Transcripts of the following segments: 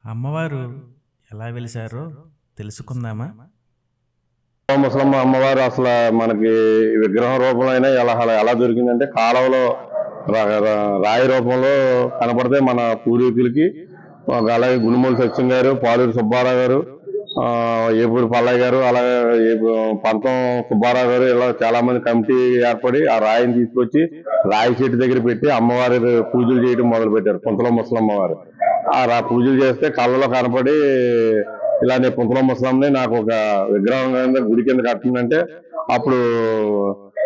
అమ్మవారు ఎలా వెలిశారో తెలుసుకుందామా? ముసలమ్మ అమ్మవారు అసలు మనకి విగ్రహం రూపంలో అయినా ఎలా దొరికిందంటే కాలువలో రాయి రూపంలో కనపడితే మన పూర్వీకులకి అలాగే గుణమూలి సత్యం గారు, పాలూరు సుబ్బారావు గారు, ఏపూరి పల్లయ్య గారు, అలాగే పంతం సుబ్బారావు గారు, ఇలా చాలా మంది కమిటీ ఏర్పడి ఆ రాయిని తీసుకొచ్చి రాయి చెట్టు దగ్గర పెట్టి అమ్మవారి పూజలు చేయడం మొదలు పెట్టారు. పుంతల ముసలమ్మవారు ఆ పూజలు చేస్తే కళ్ళలో కనపడి ఇలా నేను పుంతల ముసలమ్మని నాకు ఒక విగ్రహం కింద గుడి కింద కట్టిందంటే అప్పుడు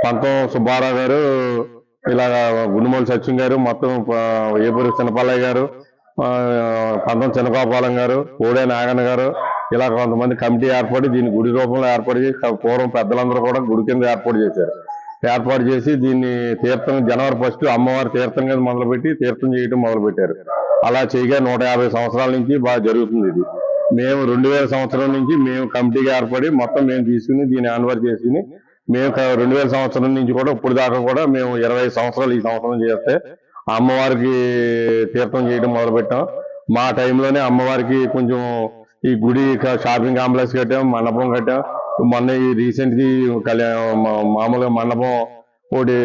పంతం సుబ్బారావు గారు, ఇలా గుండుమూలి సత్యం గారు, మొత్తం ఏపూరి చిన్నపల్లయ్య గారు, పంతం చిన్నగోపాలం గారు, కోడే నాగన్న గారు, ఇలా కొంతమంది కమిటీ ఏర్పడి దీన్ని గుడి రూపంలో ఏర్పాటు చేసి పూర్వం పెద్దలందరూ కూడా గుడి కింద ఏర్పాటు చేశారు. ఏర్పాటు చేసి దీన్ని తీర్థం జనవరి 1 అమ్మవారి తీర్థం కింద మొదలుపెట్టి తీర్థం చేయడం మొదలు పెట్టారు. అలా చేయగా 150 సంవత్సరాల నుంచి బాగా జరుగుతుంది. ఇది మేము 2000 సంవత్సరం నుంచి మేము కమిటీగా ఏర్పడి మొత్తం మేము తీసుకుని దీన్ని ఆన్వర్ చేసుకుని మేము 2000 సంవత్సరం నుంచి కూడా ఇప్పుడు దాకా కూడా మేము 25 సంవత్సరాలు ఈ సంవత్సరం చేస్తే అమ్మవారికి తీర్థం చేయడం మొదలు పెట్టాం. మా టైంలోనే అమ్మవారికి కొంచెం ఈ గుడి షాపింగ్ కాంప్లెక్స్ కట్టాం, మండపం కట్టాం. మొన్న ఈ రీసెంట్ మామూలుగా మండపం ఒకటి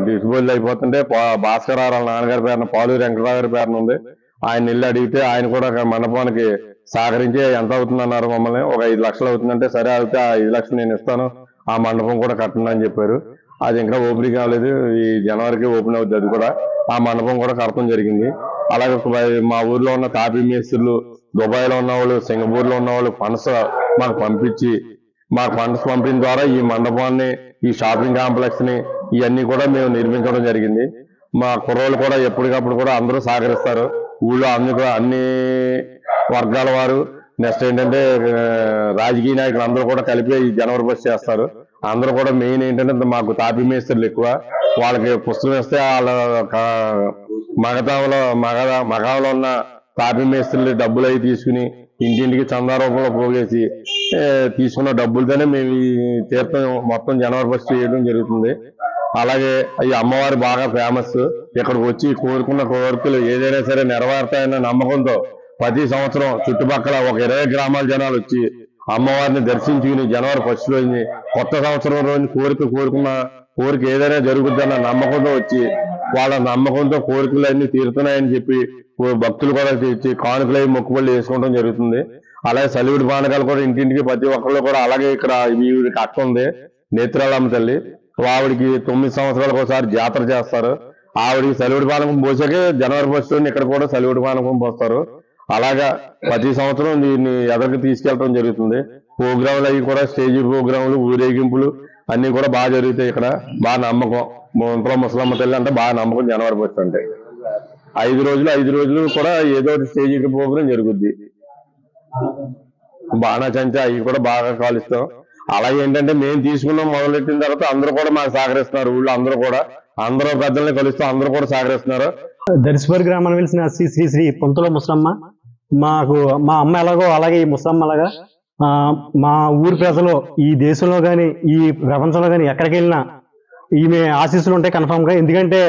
డిస్పోజల్ అయిపోతుంటే భాస్కర్ వాళ్ళ నాన్నగారి పేరున పాలూరు వెంకటరావు గారి పేరున ఉంది. ఆయన వెళ్ళి అడిగితే ఆయన కూడా మండపానికి సహకరించి ఎంత అవుతుందన్నారు మమ్మల్ని. ఒక 5 లక్షలు అవుతుందంటే సరే అయితే ఆ 5 లక్షలు నేను ఇస్తాను, ఆ మండపం కూడా కట్టండి అని చెప్పారు. అది ఇంకా ఓపెనింగ్ కాలేదు, ఈ జనవరికి ఓపెన్ అవుతుంది. అది కూడా ఆ మండపం కూడా కట్టడం జరిగింది. అలాగే మా ఊర్లో ఉన్న తాపీ మేస్త్రులు, దుబాయ్లో ఉన్న వాళ్ళు, సింగపూర్లో ఉన్న వాళ్ళు ఫండ్స్ మాకు పంపించి మాకు ఫండ్స్ పంపిన ద్వారా ఈ మండపాన్ని, ఈ షాపింగ్ కాంప్లెక్స్ ని ఇవన్నీ కూడా మేము నిర్మించడం జరిగింది. మా కుర్రోళ్ళు కూడా ఎప్పటికప్పుడు కూడా అందరూ సహకరిస్తారు. ఊళ్ళో అన్ని వర్గాల వారు, నెక్స్ట్ ఏంటంటే రాజకీయ నాయకులు అందరూ కూడా కలిపి ఈ జనవరి బస్ చేస్తారు. అందరూ కూడా మెయిన్ ఏంటంటే మాకు తాపీ మేస్త్రులు ఎక్కువ. వాళ్ళకి పుస్తకం ఇస్తే వాళ్ళ మగాలో ఉన్న తాపీ మేస్త్రులు డబ్బులు అవి తీసుకుని ఇంటింటికి చందా రూపంలో పోగేసి తీసుకున్న డబ్బులతోనే మేము ఈ తీర్థం మొత్తం జనవరి బస్ చేయడం జరుగుతుంది. అలాగే ఈ అమ్మవారు బాగా ఫేమస్. ఇక్కడికి వచ్చి కోరుకున్న కోరికలు ఏదైనా సరే నెరవేరుతాయన్న నమ్మకంతో ప్రతి సంవత్సరం చుట్టుపక్కల ఒక 20 గ్రామాల జనాలు వచ్చి అమ్మవారిని దర్శించుకుని జనవరి 1 రోజుని కొత్త సంవత్సరం రోజుని కోరుకున్న కోరిక ఏదైనా జరుగుతుందన్న నమ్మకంతో వచ్చి వాళ్ళ నమ్మకంతో కోరికలు అన్ని తీరుతున్నాయని చెప్పి భక్తులు కూడా తెచ్చి కానుకలు మొక్కుబళ్ళు వేసుకోవడం జరుగుతుంది. అలాగే సలివిడి పానకాలు కూడా ఇంటింటికి ప్రతి ఒక్కళ్ళు కూడా అలాగే ఇక్కడ ఈవిడికి అక్క ఉంది, నేత్రాలమ్మ తల్లి. ఆవిడికి 9 సంవత్సరాలకు ఒకసారి జాతర చేస్తారు. ఆవిడికి సలివిడి పానకం పోసాకే జనవరి 1 ఇక్కడ కూడా సలివిడి పానకం పోస్తారు. అలాగా ప్రతి సంవత్సరం దీన్ని ఎదరికి తీసుకెళ్లడం జరుగుతుంది. ప్రోగ్రాంలు అవి కూడా స్టేజీ ప్రోగ్రాంలు, ఊరేగింపులు అన్ని కూడా బాగా జరుగుతాయి. ఇక్కడ బాగా నమ్మకం. ఇంట్లో ముసలమ్మ తల్లి అంటే బాగా నమ్మకం. జనవరి 1 అంటే 5 రోజులు కూడా ఏదో స్టేజీ ప్రోగ్రాం జరుగుద్ది. బాణాచంచా అవి కూడా బాగా కాలుస్తాం. అలాగే ఏంటంటే మేము తీసుకున్నాం మొదలెట్టిన తర్వాత అందరూ కూడా మాకు సహకరిస్తున్నారు. ఊళ్ళో అందరూ పెద్దల్ని కలుస్తూ అందరూ కూడా సహకరిస్తున్నారు. దర్శపూర్ గ్రామాన్ని వెలిసిన శ్రీ శ్రీ పుంతల ముసలమ్మ మాకు మా అమ్మ ఎలాగో అలాగే ఈ ముసలమ్మ అలాగా మా ఊరి ప్రజలు ఈ దేశంలో కానీ ఈ ప్రపంచంలో కానీ ఎక్కడికి వెళ్ళినా ఈమె ఆశీస్సులు ఉంటాయి కన్ఫామ్ గా. ఎందుకంటే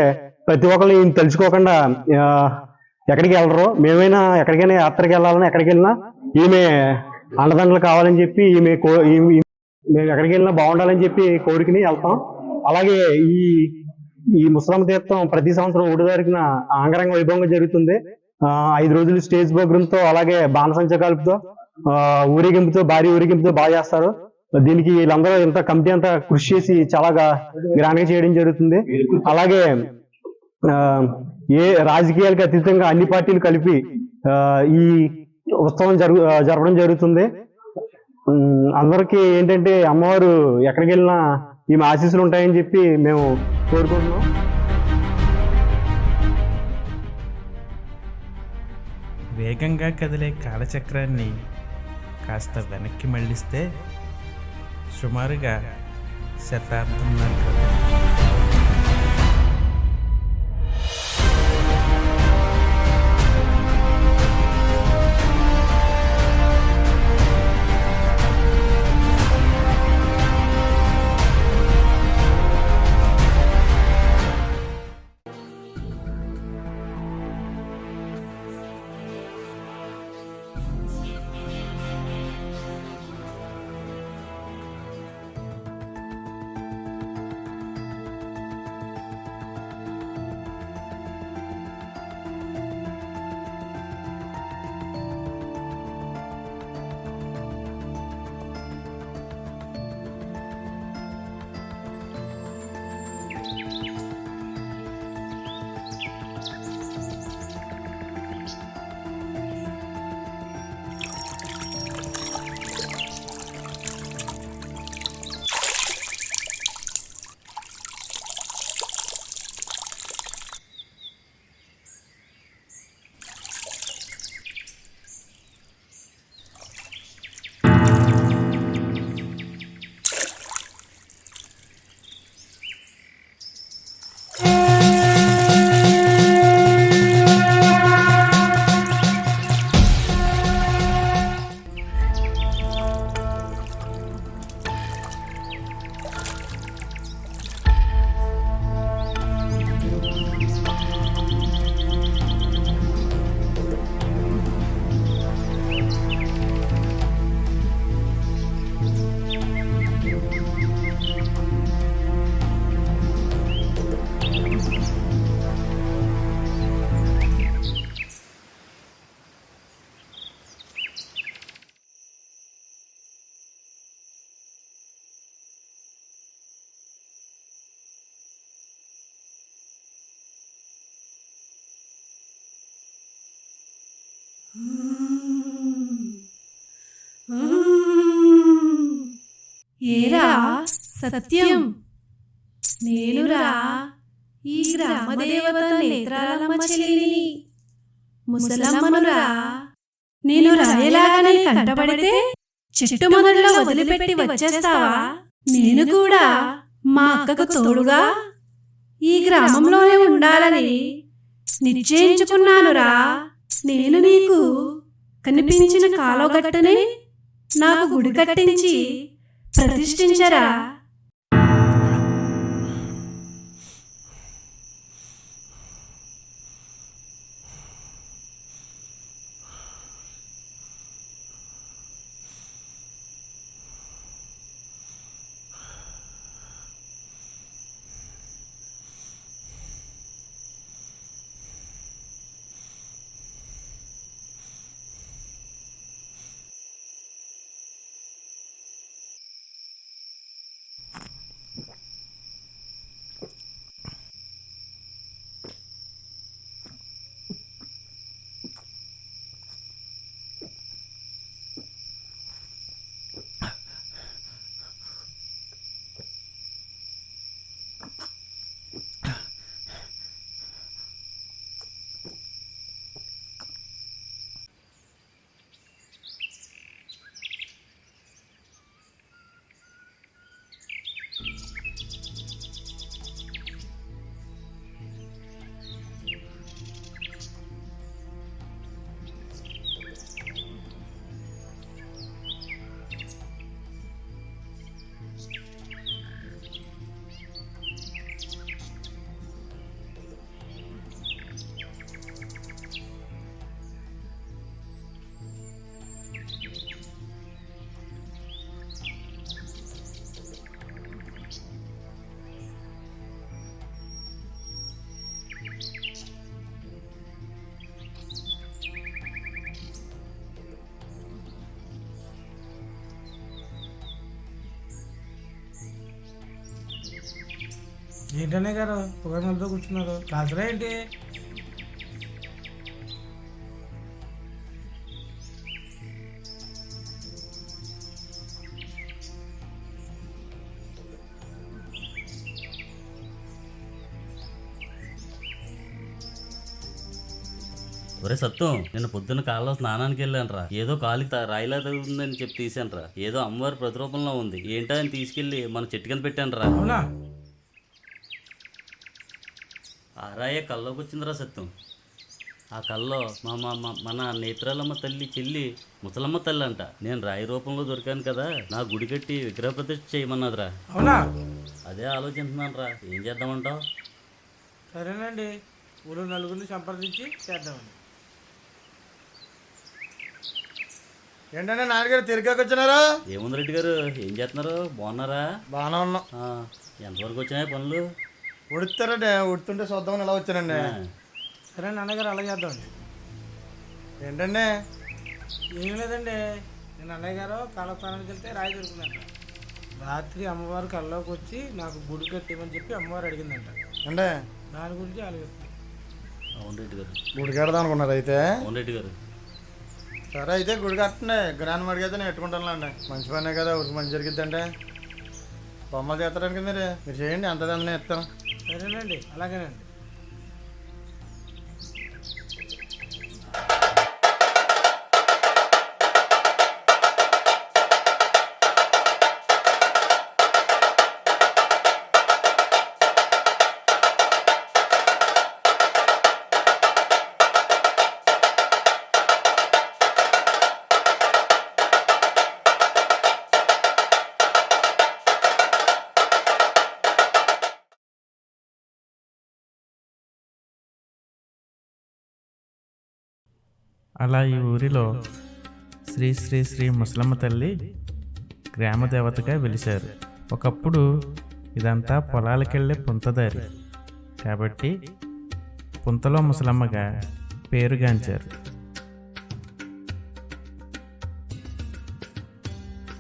ప్రతి ఒక్కరు ఈయన తెలుసుకోకుండా ఎక్కడికి వెళ్ళరు. మేమైనా ఎక్కడికైనా యాత్రకి వెళ్ళాలని ఎక్కడికి వెళ్ళినా ఈమె అండదండలు కావాలని చెప్పి మేము ఎక్కడికి వెళ్ళినా బాగుండాలని చెప్పి కోరికని వెళ్తాం. అలాగే ఈ ముసలమ్మ తీర్థం ప్రతి సంవత్సరం 1 తారీఖున అంగరంగ వైభవంగా జరుగుతుంది. 5 రోజులు స్టేజ్ ప్రోగ్రాంతో అలాగే బాణసంచ కాల్పుతో ఊరేగింపుతో భారీ ఊరేగింపుతో బాగా చేస్తారు. దీనికి వీళ్ళందరూ ఇంత కమిటీ అంతా కృషి చేసి చాలా గ్రాండ్ గా చేయడం జరుగుతుంది. అలాగే ఏ రాజకీయాలకు అతీతంగా అన్ని పార్టీలు కలిపి ఈ ఉత్సవం జరపడం జరుగుతుంది. అందరికీ ఏంటంటే అమ్మవారు ఎక్కడికి వెళ్ళినా ఈమె ఆశీస్సులు ఉంటాయని చెప్పి మేము కోరుకుంటున్నాం. వేగంగా కదిలే కాలచక్రాన్ని కాస్త వెనక్కి మళ్ళిస్తే సుమారుగా శతాబ్దంన్నర క్రితం ఏరా సత్యం, నేనురా ఈ గ్రామదేవత నేత్రాలమ్మ చెల్లిని ముసలమ్మనురా. నేను రాయలాగానే కంటపడితే చెట్టు మొదట్లో వదిలిపెట్టి వచ్చేస్తావా? నేను కూడా మా అక్కకు తోడుగా ఈ గ్రామంలోనే ఉండాలని నిశ్చయించుకున్నానురా. నేను నీకు కనిపించిన కాలోగట్టునే నాకు గుడి కట్టించి ప్రతిష్ఠించరా. ఏంటనే గారు పొగనలతో కూర్చున్నారు, కాల్చరా ఏంటి? ఒరే సత్యం, నిన్న పొద్దున్న కాళ్ళలో స్నానానికి వెళ్ళానురా. ఏదో కాలికి రాయిలా తగులుతుందని చెప్పి తీసానురా. ఏదో అమ్మవారి ప్రతిరూపంలో ఉంది. ఏంటో అని తీసుకెళ్ళి మన చెట్టు కింద పెట్టానురా. అవునా? ఆ రాయే కల్లోకి వచ్చిందిరా సత్యం. ఆ కల్లో మన నేత్రాలమ్మ తల్లి చెల్లి ముసలమ్మ తల్లి అంట. నేను రాయి రూపంలో దొరికాను కదా, నా గుడి కట్టి విగ్రహ ప్రతిష్ఠ చేయమన్నదిరా. అవునా? అదే ఆలోచిస్తున్నాను రా, ఏం చేద్దామంటావు? సరేనండి, ఊళ్ళో నలుగురిని సంప్రదించి చేద్దామండి. ఏంటంటే నాన్నగారు తిరిగాకి వచ్చినారా? ఏముంది రెడ్డి గారు, ఏం చేస్తున్నారు? బాగున్నారా? బాగానే ఉన్నాం. ఎంతవరకు వచ్చినాయి పనులు? ఉడుతారండి, ఉడుతుంటే చూద్దామని ఎలా వచ్చానండి. ఆ, సరే నాన్నగారు, అలా చేద్దామండి. ఏంటండి? ఏం లేదండి, నేను అన్నయ్య గారు కాలస్థానానికి వెళ్తే రాయి దొరికిందంట. రాత్రి అమ్మవారు కల్లోకి వచ్చి నాకు గుడి కట్టేమని చెప్పి అమ్మవారు అడిగిందంట అంటే దాని గురించి ఆలోచిస్తాను. అవును రెడ్డి గారు. గుడి కడదాం అనుకున్నారు అయితే? అవును రెడ్డి గారు. సరే అయితే గుడి కట్టండి, గ్రాండ్ అడిగితే నేను ఎట్టుకుంటానులేండి. మంచి పనే కదా, ఊరికి మంచి జరిగిద్దంటే. బొమ్మలు చేస్తాడానికి మీరు చేయండి, అంతదంతా ఇస్తాను. సరేనండి, అలాగేనండి. అలా ఈ ఊరిలో శ్రీ శ్రీ శ్రీ ముసలమ్మ తల్లి గ్రామ దేవతగా వెలిశారు. ఒకప్పుడు ఇదంతా పొలాలకెళ్ళే పుంతదారి కాబట్టి పుంతలో ముసలమ్మగా పేరుగాంచారు.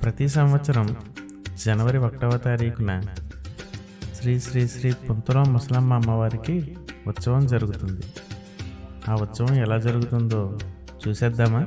ప్రతి సంవత్సరం జనవరి 1వ తారీఖున శ్రీ శ్రీ శ్రీ పుంతలో ముసలమ్మ అమ్మవారికి ఉత్సవం జరుగుతుంది. ఆ ఉత్సవం ఎలా జరుగుతుందో చూసేద్దామా?